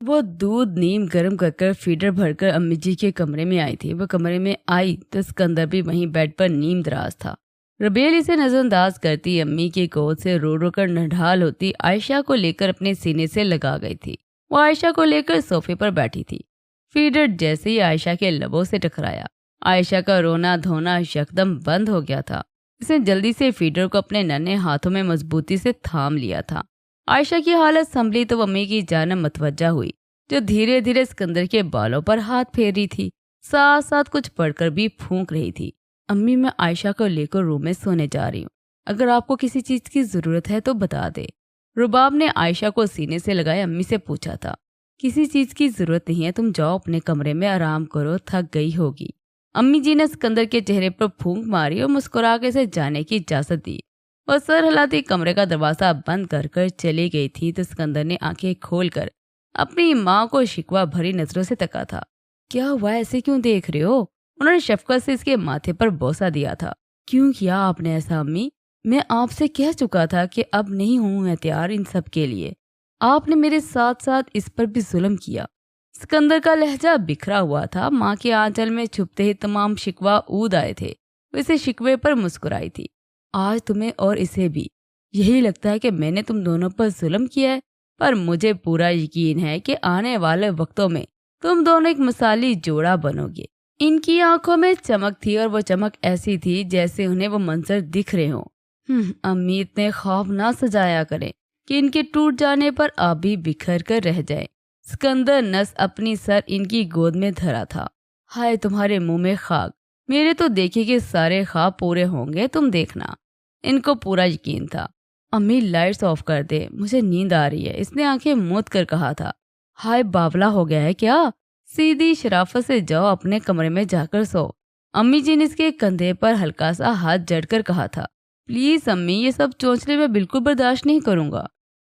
وہ دودھ نیم گرم کر کر فیڈر بھر کر امی جی کے کمرے میں آئی تھی۔ وہ کمرے میں آئی تو اسکندر بھی وہیں بیڈ پر نیم دراز تھا۔ ربیل اسے نظر انداز کرتی امی کی گود سے رو رو کر نڈھال ہوتی عائشہ کو لے کر اپنے سینے سے لگا گئی تھی۔ وہ عائشہ کو لے کر صوفے پر بیٹھی تھی۔ فیڈر جیسے ہی عائشہ کے لبوں سے ٹکرایا، عائشہ کا رونا دھونا یکدم بند ہو گیا تھا۔ اس نے جلدی سے فیڈر کو اپنے ننھے ہاتھوں میں مضبوطی سے تھام لیا تھا۔ عائشہ کی حالت سنبھلی تو وہ امی کی جانب متوجہ ہوئی، جو دھیرے دھیرے اسکندر کے بالوں پر ہاتھ پھیر رہی تھی، ساتھ ساتھ کچھ پڑھ کر بھی پھونک رہی تھی۔ امی، میں عائشہ کو لے کر روم میں سونے جا رہی ہوں، اگر آپ کو کسی چیز کی ضرورت ہے تو بتا دے۔ رباب نے عائشہ کو سینے سے لگائے امی سے پوچھا تھا۔ کسی چیز کی ضرورت نہیں ہے، تم جاؤ اپنے کمرے میں آرام کرو، تھک گئی ہوگی۔ امی جی نے اسکندر کے چہرے پر پھونک ماری اور مسکرا کے اسے جانے کی اجازت دی۔ وہ سر ہلاتی کمرے کا دروازہ بند کر کر چلی گئی تھی تو اسکندر نے آنکھیں کھول کر اپنی ماں کو شکوہ بھری نظروں سے تکا تھا۔ کیا ہوا، ایسے کیوں دیکھ رہے ہو؟ انہوں نے شفقت سے اس کے ماتھے پر بوسہ دیا تھا۔ کیوں کیا آپ نے ایسا امی؟ میں آپ سے کہہ چکا تھا کہ اب نہیں ہوں میں تیار ان سب کے لیے۔ آپ نے میرے ساتھ ساتھ اس پر بھی ظلم کیا۔ اسکندر کا لہجہ بکھرا ہوا تھا۔ ماں کے آنچل میں چھپتے ہی تمام شکوہ اود آئے تھے۔ وہ اسے شکوے پر مسکرائی تھی۔ آج تمہیں اور اسے بھی یہی لگتا ہے کہ میں نے تم دونوں پر ظلم کیا ہے، پر مجھے پورا یقین ہے کہ آنے والے وقتوں میں تم دونوں ایک مثالی جوڑا بنو گے۔ ان کی آنکھوں میں چمک تھی اور وہ چمک ایسی تھی جیسے انہیں وہ منظر دکھ رہے ہوں۔ امی اتنے خواب نہ سجایا کریں کہ ان کے ٹوٹ جانے پر آپ بھی بکھر کر رہ جائیں۔ اسکندر نس اپنی سر ان کی گود میں دھرا تھا۔ ہائے تمہارے منہ میں خاک، میرے تو دیکھے کہ سارے خواب پورے ہوں گے، تم دیکھنا۔ ان کو پورا یقین تھا۔ امی لائٹس آف کر دے، مجھے نیند آ رہی ہے، اس نے آنکھیں موند کر کہا تھا۔ ہائے باولا ہو گیا ہے کیا؟ سیدھی شرافت سے جاؤ اپنے کمرے میں جا کر سو۔ امی جی نے اس کے کندھے پر ہلکا سا ہاتھ جڑ کر کہا تھا۔ پلیز امی، یہ سب چونچلے میں بالکل برداشت نہیں کروں گا۔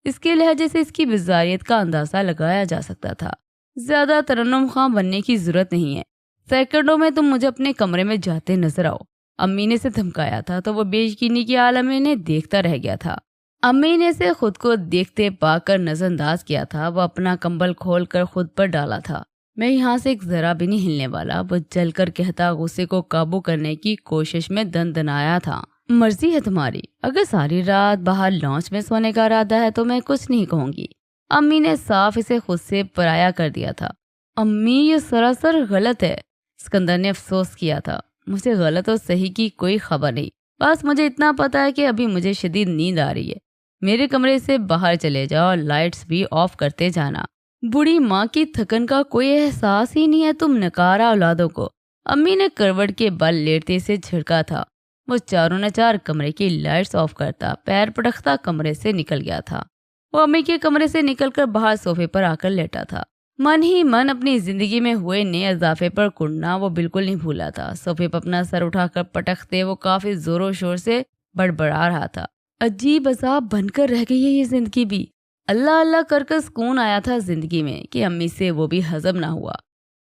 اس کے لہجے سے اس کی بیزاریت کا اندازہ لگایا جا سکتا تھا۔ زیادہ ترنم خواں بننے کی ضرورت نہیں ہے، سیکنڈوں میں تم مجھے اپنے کمرے میں جاتے نظر آؤ۔ امی نے اسے دھمکایا تھا تو وہ بے یقینی کے عالم میں انہیں دیکھتا رہ گیا تھا۔ امی نے اسے خود کو دیکھتے پا کر نظر انداز کیا تھا۔ وہ اپنا کمبل کھول کر خود پر ڈالا تھا۔ میں یہاں سے ایک ذرا بھی نہیں ہلنے والا، وہ جل کر کہتا غصے کو قابو کرنے کی کوشش میں دندنایا تھا۔ مرضی ہے تمہاری، اگر ساری رات باہر لانچ میں سونے کا ارادہ ہے تو میں کچھ نہیں کہوں گی۔ امی نے صاف اسے خود سے پرایا کر دیا تھا۔ امی، یہ سراسر غلط ہے۔ اسکندر نے افسوس کیا تھا۔ مجھے غلط اور صحیح کی کوئی خبر نہیں، بس مجھے اتنا پتا ہے کہ ابھی مجھے شدید نیند آ رہی ہے۔ میرے کمرے سے باہر چلے جاؤ اور لائٹس بھی آف کرتے جانا۔ بوڑھی ماں کی تھکن کا کوئی احساس ہی نہیں ہے تم نکارا اولادوں کو۔ امی نے کروٹ کے بل لیٹتے سے جھڑکا تھا۔ وہ چاروں نے چار کمرے کی لائٹس آف کرتا پیر پٹکتا کمرے سے نکل گیا تھا۔ وہ امی کے کمرے سے نکل کر باہر صوفے پر آ کر لیٹا تھا۔ من ہی من اپنی زندگی میں ہوئے نئے اضافے پر کڑنا وہ بالکل نہیں بھولا تھا۔ صوفے پر اپنا سر اٹھا کر پٹکتے وہ کافی زور و شور سے بڑبڑا رہا تھا۔ عجیب عذاب بن کر رہ گئی ہے یہ زندگی بھی۔ اللہ اللہ کر کر سکون آیا تھا زندگی میں کہ امی سے وہ بھی ہضم نہ ہوا۔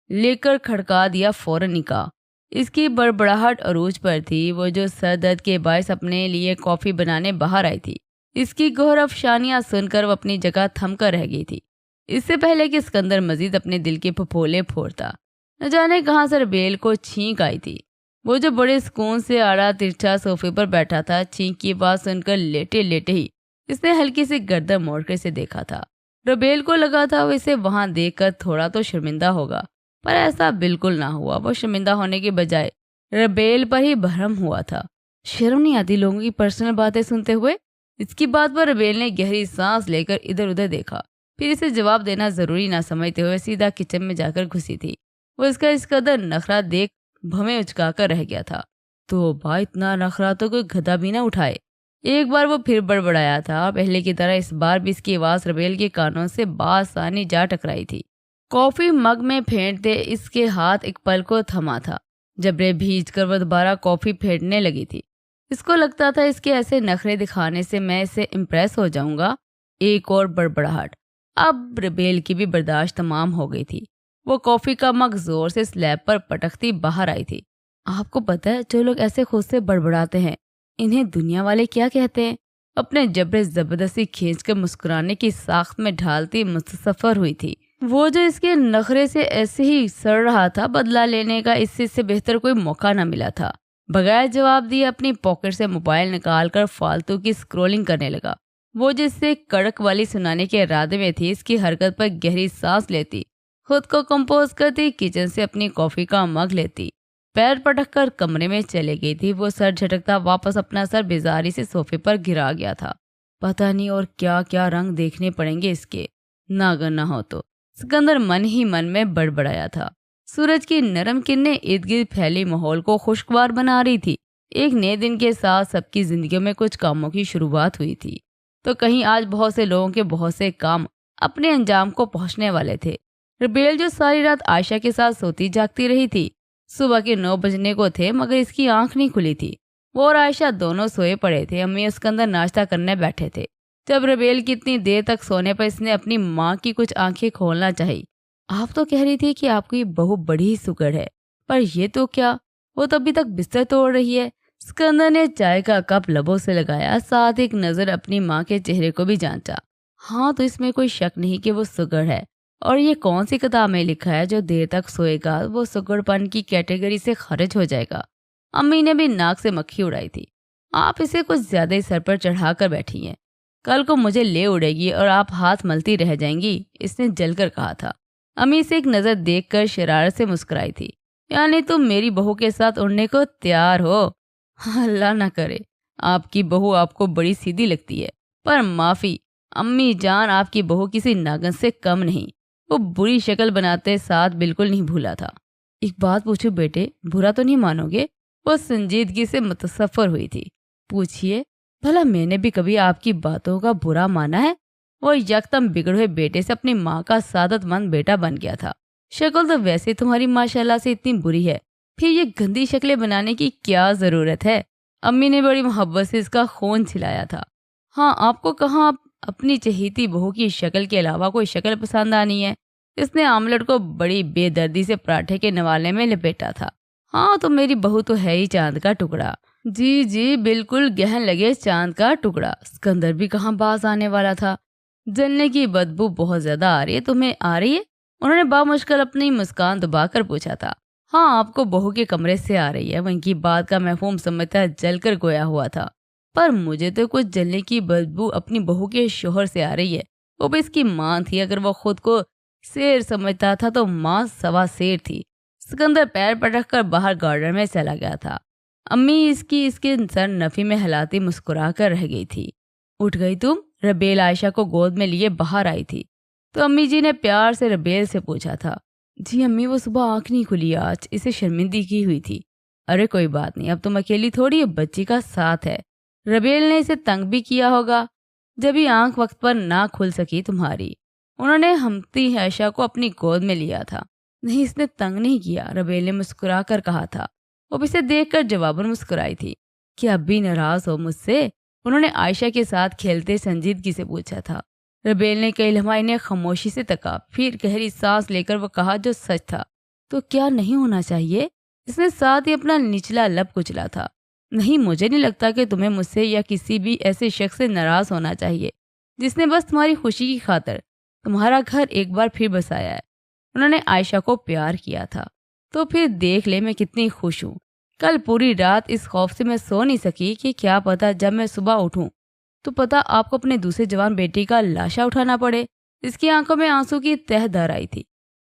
لے کر کھڑکا دیا فوراً نکاح۔ اس کی بڑبڑاہٹ عروج پر تھی۔ وہ جو سر درد کے باعث اپنے لیے کافی بنانے باہر آئی تھی، اس کی گہر افشانیاں سن کر وہ اپنی جگہ تھم کر رہ گئی تھی۔ اس سے پہلے کہ اسکندر مزید اپنے دل کے پھپھولے پھوڑتا، نہ جانے کہاں سے ربیل کو چھینک آئی تھی۔ وہ جو بڑے سکون سے آڑا ترچھا صوفے پر بیٹھا تھا، چھینک کی بات سن کر لیٹے لیٹے ہی اس نے ہلکی سی گردن موڑ کر اسے دیکھا تھا۔ ربیل کو لگا تھا وہ اسے وہاں دیکھ کر تھوڑا تو شرمندہ ہوگا، پر ایسا بالکل نہ ہوا۔ وہ شرمندہ ہونے کے بجائے ربیل پر ہی بھرم ہوا تھا۔ شرم نہیں آتی لوگوں کی پرسنل باتیں سنتے ہوئے؟ اس کی بات پر ربیل نے گہری سانس لے کر ادھر ادھر دیکھا، پھر اسے جواب دینا ضروری نہ سمجھتے ہوئے سیدھا کچن میں جا کر گھسی تھی۔ وہ اس کا اس قدر نخرہ دیکھ بھویں اچکا کر رہ گیا تھا۔ تو اتنا نخرہ تو کوئی گدھا بھی نہ اٹھائے۔ ایک بار وہ پھر بڑبڑایا تھا، پہلے کی طرح اس بار بھی اس کی آواز ربیل کے کانوں سے بآسانی جا ٹکرائی تھی۔ کافی مگ میں پھینٹتے اس کے ہاتھ ایک پل کو تھما تھا۔ جبرے بھیج کر وہ دوبارہ کافی پھینٹنے لگی تھی۔ اس کو لگتا تھا اس کے ایسے نخرے دکھانے سے میں اسے امپریس ہو جاؤں گا۔ ایک اور بڑبڑاہٹ۔ اب ربیل کی بھی برداشت تمام ہو گئی تھی۔ وہ کافی کا مگ زور سے سلیب پر پٹکتی باہر آئی تھی۔ آپ کو پتہ ہے جو لوگ ایسے خود سے بڑبڑاتے ہیں انہیں دنیا والے کیا کہتے ہیں؟ اپنے جبرے زبردستی کھینچ کر مسکرانے کی ساخت میں ڈھالتی مستصفر ہوئی تھی۔ وہ جو اس کے نخرے سے ایسے ہی سڑ رہا تھا، بدلہ لینے کا اس سے بہتر کوئی موقع نہ ملا تھا۔ بغیر جواب دیے اپنی پاکٹ سے موبائل نکال کر فالتو کی اسکرولنگ کرنے لگا۔ وہ جس سے کڑک والی سنانے کے ارادے میں تھی، اس کی حرکت پر گہری سانس لیتی، خود کو کمپوز کرتی، کچن سے اپنی کافی کا مگ لیتی، پیر پٹک کر کمرے میں چلے گئی تھی۔ وہ سر جھٹکتا واپس اپنا سر بیزاری سے صوفے پر گرا گیا تھا۔ پتہ نہیں اور کیا کیا رنگ دیکھنے پڑیں گے اس کے، نہ اگر نہ ہو تو، سکندر من ہی من میں بڑبڑایا تھا۔ سورج کی نرم کرنیں ارد گرد پھیلی ماحول کو خوشگوار بنا رہی تھی۔ ایک نئے دن کے ساتھ سب کی زندگیوں میں کچھ کاموں کی شروعات ہوئی تھی، تو کہیں آج بہت سے لوگوں کے بہت سے کام اپنے انجام کو پہنچنے والے تھے۔ ربیل جو ساری رات عائشہ کے ساتھ سوتی جاگتی رہی تھی، صبح کے 9 بجنے کو تھے مگر اس کی آنکھ نہیں کھلی تھی۔ وہ اور عائشہ دونوں سوئے پڑے تھے۔ امی اس کے اندر ناشتہ کرنے بیٹھے تھے جب ربیل کی اتنی دیر تک سونے پر اس نے اپنی ماں کی کچھ آنکھیں کھولنا چاہی۔ آپ تو کہہ رہی تھی کہ آپ کی بہو بڑی ہی سگڑ ہے، پر یہ تو کیا، وہ تو ابھی تک بستر توڑ رہی ہے۔ سکندر نے چائے کا کپ لبوں سے لگایا، ساتھ ایک نظر اپنی ماں کے چہرے کو بھی جانچا۔ ہاں تو اس میں کوئی شک نہیں کہ وہ سگڑ ہے، اور یہ کون سی کتاب میں لکھا ہے جو دیر تک سوئے گا وہ سگڑ پن کی کیٹیگری سے خارج ہو جائے گا۔ امی نے بھی ناک سے مکھی اڑائی تھی۔ آپ اسے کچھ زیادہ ہی سر پر چڑھا کر بیٹھی ہیں، کل کو مجھے لے اڑے گی اور آپ ہاتھ ملتی رہ جائیں گی، اس نے جل کر کہا تھا۔ امی سے ایک نظر دیکھ کر شرارت سے مسکرائی تھی۔ یعنی تم میری بہو کے ساتھ اڑنے کو تیار ہو؟ اللہ نہ کرے، آپ کی بہو آپ کو بڑی سیدھی لگتی ہے، پر معافی امی جان، آپ کی بہو کسی ناگن سے کم نہیں۔ وہ بری شکل بناتے ساتھ بالکل نہیں بھولا تھا۔ ایک بات پوچھو بیٹے، برا تو نہیں مانو گے؟ وہ سنجیدگی سے متصفر ہوئی تھی۔ پوچھئے، بھلا میں نے بھی کبھی آپ کی باتوں کا برا مانا ہے؟ وہ یکدم بگڑے ہوئے بیٹے سے اپنی ماں کا سعادت مند بیٹا بن گیا تھا۔ شکل تو ویسے تمہاری ماشاءاللہ سے اتنی بری ہے، پھر یہ گندی شکلیں بنانے کی کیا ضرورت ہے؟ امی نے بڑی محبت سے اس کا خون چھلایا تھا۔ ہاں، آپ کو کہاں اپنی چہیتی بہو کی شکل کے علاوہ کوئی شکل پسند آنی ہے؟ اس نے آملٹ کو بڑی بے دردی سے پراٹھے کے نوالے میں لپیٹا تھا۔ ہاں تو میری بہو تو ہے ہی چاند کا ٹکڑا۔ جی جی بالکل گہن لگے چاند کا ٹکڑا۔ سکندر بھی کہاں باز آنے والا تھا۔ جلنے کی بدبو بہت زیادہ آ رہی ہے، تمہیں آ رہی ہے؟ انہوں نے بامشکل اپنی مسکان دبا کر پوچھا تھا۔ ہاں، آپ کو بہو کے کمرے سے آ رہی ہے۔ وہ ان کی بات کا مفہوم سمجھتا جل کر گویا ہوا تھا۔ پر مجھے تو کچھ جلنے کی بدبو اپنی بہو کے شوہر سے آ رہی ہے۔ وہ بھی اس کی ماں تھی، اگر وہ خود کو شیر سمجھتا تھا تو ماں سوا شیر تھی۔ سکندر پیر پٹک کر باہر گارڈن میں چلا گیا تھا۔ امی اس کے سر نفی میں ہلاتی مسکرا کر رہ گئی تھی۔ اٹھ گئی تم؟ ربیل عائشہ کو گود میں لیے باہر آئی تھی تو امی جی نے پیار سے ربیل سے پوچھا تھا۔ جی امی، وہ صبح آنکھ نہیں کھلی، آج اسے شرمندگی ہوئی تھی۔ ارے کوئی بات نہیں، اب تم اکیلی تھوڑی، بچی کا ساتھ ہے۔ ربیل نے اسے تنگ بھی کیا ہوگا جبھی آنکھ وقت پر نہ کھل سکی تمہاری۔ انہوں نے ہمتی عائشہ کو اپنی گود میں لیا تھا۔ نہیں، اس نے تنگ نہیں کیا، ربیل نے مسکرا کر کہا تھا۔ وہ اسے دیکھ کر جواباً مسکرائی تھی۔ کیا اب بھی ناراض ہو مجھ سے؟ انہوں نے عائشہ کے ساتھ کھیلتے سنجیدگی سے پوچھا تھا۔ ربیل نے کئی لمحہ انہیں خاموشی سے تکا، پھر گہری سانس لے کر وہ کہا جو سچ تھا۔ تو کیا نہیں ہونا چاہیے؟ اس نے ساتھ ہی اپنا نچلا لب کچلا تھا۔ نہیں، مجھے نہیں لگتا کہ تمہیں مجھ سے یا کسی بھی ایسے شخص سے ناراض ہونا چاہیے جس نے بس تمہاری خوشی کی خاطر تمہارا گھر ایک بار پھر بسایا ہے۔ انہوں نے عائشہ کو پیار کیا تھا۔ تو پھر دیکھ لے میں کتنی خوش ہوں۔ کل پوری رات اس خوف سے میں سو نہیں سکی کہ کیا پتا جب میں صبح اٹھوں تو پتا آپ کو اپنے دوسرے جوان بیٹی کا لاشا اٹھانا پڑے۔ اس کی آنکھوں میں آنسو کی تہ دار آئی تھی۔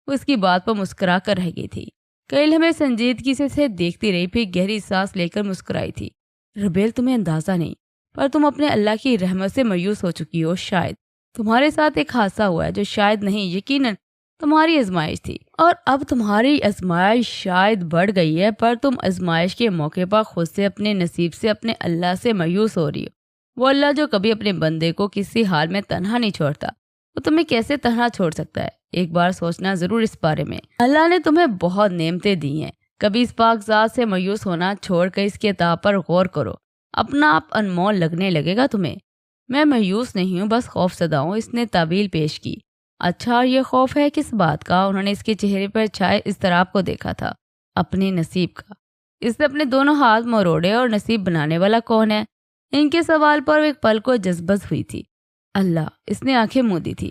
وہ اس کی بات پر مسکرا کر رہ گئی تھی۔ کئی لمحے سنجیدگی سے دیکھتی رہی، پھر گہری سانس لے کر مسکرائی تھی۔ ربیل، تمہیں اندازہ نہیں، پر تم اپنے اللہ کی رحمت سے مایوس ہو چکی ہو۔ شاید تمہارے ساتھ ایک حادثہ ہوا ہے جو شاید نہیں، یقیناً تمہاری آزمائش تھی، اور اب تمہاری آزمائش شاید بڑھ گئی ہے، پر تم آزمائش کے موقع پر خود سے، اپنے نصیب سے، اپنے اللہ سے مایوس ہو رہی ہو۔ وہ اللہ جو کبھی اپنے بندے کو کسی حال میں تنہا نہیں چھوڑتا، وہ تمہیں کیسے تنہا چھوڑ سکتا ہے؟ ایک بار سوچنا ضرور اس بارے میں۔ اللہ نے تمہیں بہت نعمتیں دی ہیں، کبھی اس پاک ذات سے مایوس ہونا چھوڑ کر اس کے عطا پر غور کرو، اپنا آپ انمول لگنے لگے گا تمہیں۔ میں مایوس نہیں ہوں، بس خوف زدہ ہوں، اس نے تعویل پیش کی۔ اچھا، یہ خوف ہے کس بات کا؟ انہوں نے اس کے چہرے پر چھائے اضطراب کو دیکھا تھا۔ اپنے نصیب کا۔ اس نے اپنے دونوں ہاتھ مروڑے، اور نصیب بنانے والا کون ہے؟ ان کے سوال پر ایک پل کو جذبت ہوئی تھی۔ اللہ، اس نے آنکھیں موندی تھی۔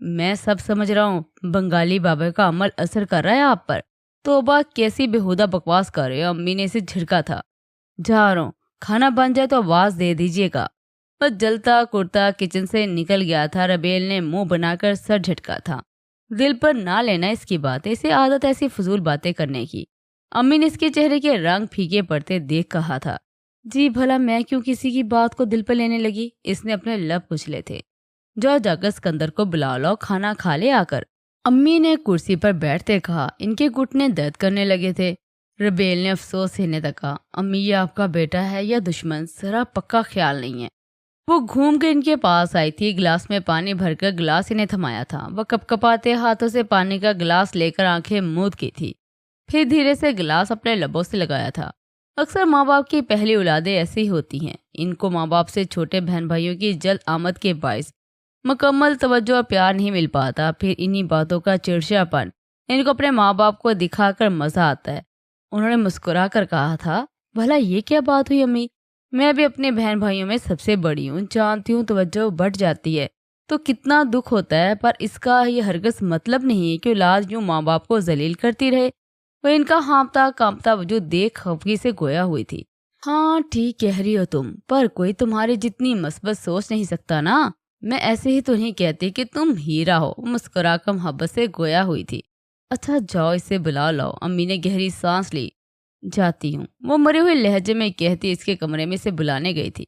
میں سب سمجھ رہا ہوں، بنگالی بابا کا عمل اثر کر رہا ہے آپ پر۔ توبہ، کیسی بےہودہ بکواس کر رہے ہو؟ امی نے اسے جھڑکا تھا۔ جا رہا ہوں، کھانا بن جائے تو آواز دے دیجیے گا۔ بس جلتا کرتا کچن سے نکل گیا تھا۔ ربیل نے منہ بنا کر سر جھٹکا تھا۔ دل پر نہ لینا اس کی باتیں، اسے عادت ایسی فضول باتیں کرنے کی۔ امی نے اس کے چہرے کے رنگ پھیکے پڑتے دیکھ کہا تھا، جی بھلا میں کیوں کسی کی بات کو دل پر لینے لگی؟ اس نے اپنے لب کچلے تھے۔ جاؤ جا کر سکندر کو بلا لاؤ، کھانا کھا لے آ کر، امی نے کرسی پر بیٹھتے کہا۔ ان کے گھٹنے درد کرنے لگے تھے۔ ربیل نے افسوس سہنے تک کہا، امی یہ آپ کا بیٹا ہے یا دشمن؟ ذرا پکا خیال نہیں ہے۔ وہ گھوم کے ان کے پاس آئی تھی، گلاس میں پانی بھر کر گلاس انہیں تھمایا تھا۔ وہ کپ کپاتے ہاتھوں سے پانی کا گلاس لے کر آنکھیں موند کی تھی، پھر دھیرے سے گلاس اپنے لبوں سے لگایا تھا۔ اکثر ماں باپ کی پہلی اولادیں ایسی ہوتی ہیں، ان کو ماں باپ سے چھوٹے بہن بھائیوں کی جلد آمد کے باعث مکمل توجہ اور پیار نہیں مل پاتا۔ پھر انہی باتوں کا چڑچڑاپن ان کو اپنے ماں باپ کو دکھا کر مزہ آتا ہے۔ انہوں نے مسکرا کر کہا تھا، بھلا یہ کیا بات ہوئی امی؟ میں بھی اپنے بہن بھائیوں میں سب سے بڑی ہوں، جانتی ہوں توجہ بڑھ جاتی ہے تو کتنا دکھ ہوتا ہے، پر اس کا یہ ہرگز مطلب نہیں کہ اولاد یوں ماں باپ کو ذلیل کرتی رہے۔ وہ ان کا ہانپتا کانپتا وجود دیکھ خفگی سے گویا ہوئی تھی۔ ہاں ٹھیک کہہ رہی ہو تم، پر کوئی تمہاری جتنی مثبت سوچ نہیں سکتا نا۔ میں ایسے ہی تو نہیں کہتی کہ تم ہیرا ہو، مسکرا کر محبت سے گویا ہوئی تھی۔ اچھا جاؤ اسے بلا لاؤ، امی نے گہری سانس لی۔ جاتی ہوں، وہ مرے ہوئے لہجے میں کہتی اس کے کمرے میں سے بلانے گئی تھی۔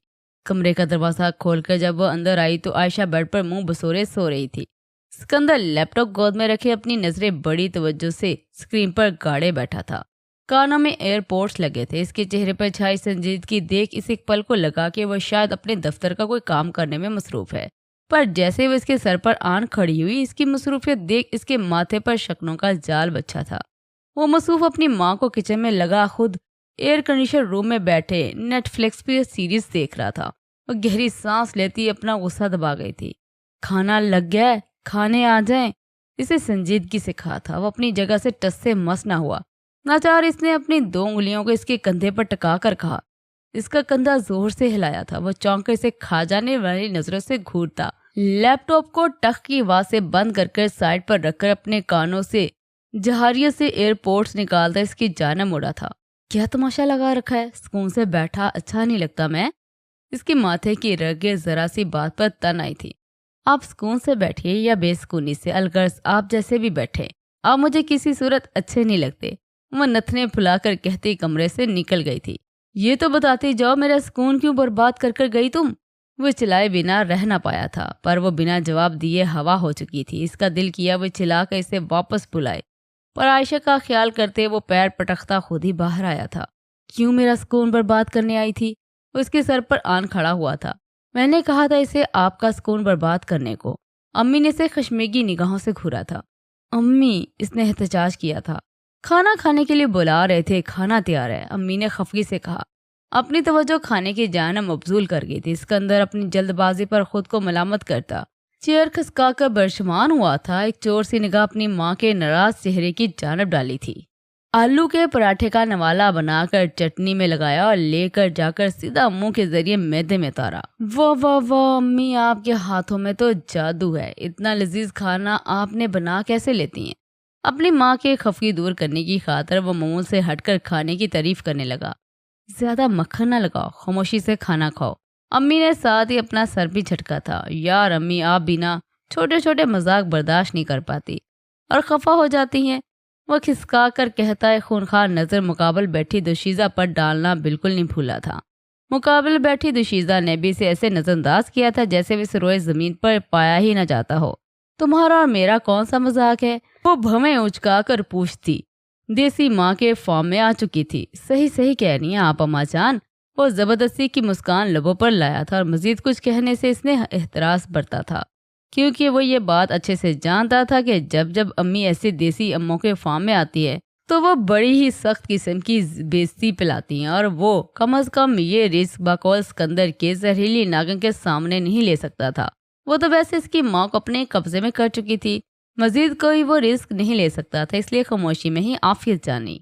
کمرے کا دروازہ کھول کر جب وہ اندر آئی تو عائشہ بیڈ پر منہ بسورے سو رہی تھی۔ سکندر لیپ ٹاپ گود میں رکھے اپنی نظریں بڑی توجہ سے اسکرین پر گاڑے بیٹھا تھا۔ کانوں میں ایئر پورٹس لگے تھے۔ اس کے چہرے پر چھائی سنجیدگی دیکھ اس ایک پل کو لگا کہ وہ شاید اپنے دفتر کا کوئی کام کرنے میں مصروف ہے، پر جیسے وہ اس کے سر پر آن کھڑی ہوئی، اس کی مصروفیت دیکھ اس کے ماتھے پر شکنوں کا جال بچھا تھا۔ وہ مصروف اپنی ماں کو کچن میں لگا خود ایئر کنڈیشن روم میں بیٹھے نیٹ فلکس پہ سیریز دیکھ رہا تھا۔ وہ گہری سانس لیتی اپنا غصہ دبا گئی تھی۔ کھانا لگ گیا ہے، کھانے آ جائیں، اسے سنجیدگی سے کہا تھا۔ وہ اپنی جگہ سے ٹس سے مس نہ ہوا۔ ناچار اس نے اپنی 2 انگلیوں کو اس کے کندھے پر ٹکا کر کہا۔ اس کا کندھا زور سے ہلایا تھا۔ وہ چونک کر اسے کھا جانے والی نظروں سے گھورتا، لیپ ٹاپ کو ٹک کی آواز سے بند کر سائڈ پر رکھ کر اپنے کانوں سے جہاریت سے ایئر پورٹس نکالتا اس کی جانب مڑا تھا۔ کیا تماشا لگا رکھا ہے؟ سکون سے بیٹھا اچھا نہیں لگتا میں؟ اس کے ماتھے کی رگیں ذرا سی بات پر تن آئی تھی۔ آپ سکون سے بیٹھیے یا بے سکونی سے، الغرض آپ جیسے بھی بیٹھے، آپ مجھے کسی صورت اچھے نہیں لگتے۔ وہ نتنے پھلا کر کہتی کمرے سے نکل گئی تھی۔ یہ تو بتاتی جاؤ میرا سکون کیوں برباد کر گئی تم؟ وہ چلائے بنا رہ نہ پایا تھا، پر وہ بنا جواب دیے ہوا ہو چکی تھی۔ اس کا دل کیا وہ چلا کر اسے واپس بلائے، پر عائشہ کا خیال کرتے وہ پیر پٹکتا خود ہی باہر آیا تھا۔ کیوں میرا سکون برباد کرنے آئی تھی؟ وہ اس کے سر پر آن کھڑا ہوا تھا۔ میں نے کہا تھا اسے آپ کا سکون برباد کرنے کو۔ امی نے اسے خشمگی نگاہوں سے گھورا تھا۔ امی، اس نے احتجاج کیا تھا۔ کھانا کھانے کے لیے بلا رہے تھے، کھانا تیار ہے، امی نے خفگی سے کہا۔ اپنی توجہ کھانے کی جانب مبذول کر گئی تھی۔ سکندر اپنی جلد بازی پر خود کو ملامت کرتا چیئر کھسکا کر برشمان ہوا تھا۔ ایک چور سی نگاہ اپنی ماں کے ناراض چہرے کی جانب ڈالی تھی۔ آلو کے پراٹھے کا نوالا بنا کر چٹنی میں لگایا اور لے کر جا کر سیدھا منہ کے ذریعے معدے میں اتارا۔ واہ واہ واہ امی، آپ کے ہاتھوں میں تو جادو ہے، اتنا لذیذ کھانا آپ نے بنا کیسے لیتی ہیں؟ اپنی ماں کے خفگی دور کرنے کی خاطر وہ معمول سے ہٹ کر کھانے کی تعریف کرنے لگا۔ زیادہ مکھن نہ لگاؤ، خاموشی سے کھانا کھاؤ۔ امی نے ساتھ ہی اپنا سر بھی جھٹکا تھا۔ یار امی، آپ بھی نا چھوٹے چھوٹے مذاق برداشت نہیں کر پاتی اور خفا ہو جاتی ہیں۔ وہ کھسکا کر کہتا ہے، خونخوار نظر مقابل بیٹھی دوشیزہ پر ڈالنا بالکل نہیں بھولا تھا۔ مقابل بیٹھی دوشیزہ نے بھی اسے ایسے نظر انداز کیا تھا جیسے وہ اس روئے زمین پر پایا ہی نہ جاتا ہو۔ تمہارا اور میرا کون سا مذاق ہے؟ وہ بھویں اچکا کر پوچھتی۔ دیسی ماں کے فارم میں آ چکی تھی۔ صحیح صحیح کہہ رہی ہیں آپ اما جان۔ وہ زبردستی کی مسکان لبوں پر لایا تھا اور مزید کچھ کہنے سے اس نے احتراز برتا تھا، کیونکہ وہ یہ بات اچھے سے جانتا تھا کہ جب امی ایسی دیسی اموں کے فارم میں آتی ہے تو وہ بڑی ہی سخت قسم کی بےعزتی پلاتی ہیں، اور وہ کم از کم یہ رزق بقول سکندر کے زہریلی ناگن کے سامنے نہیں لے سکتا تھا۔ وہ تو ویسے اس کی ماں کو اپنے قبضے میں کر چکی تھی، مزید کوئی وہ رزق نہیں لے سکتا تھا، اس لیے خاموشی میں ہی عافیت جانی۔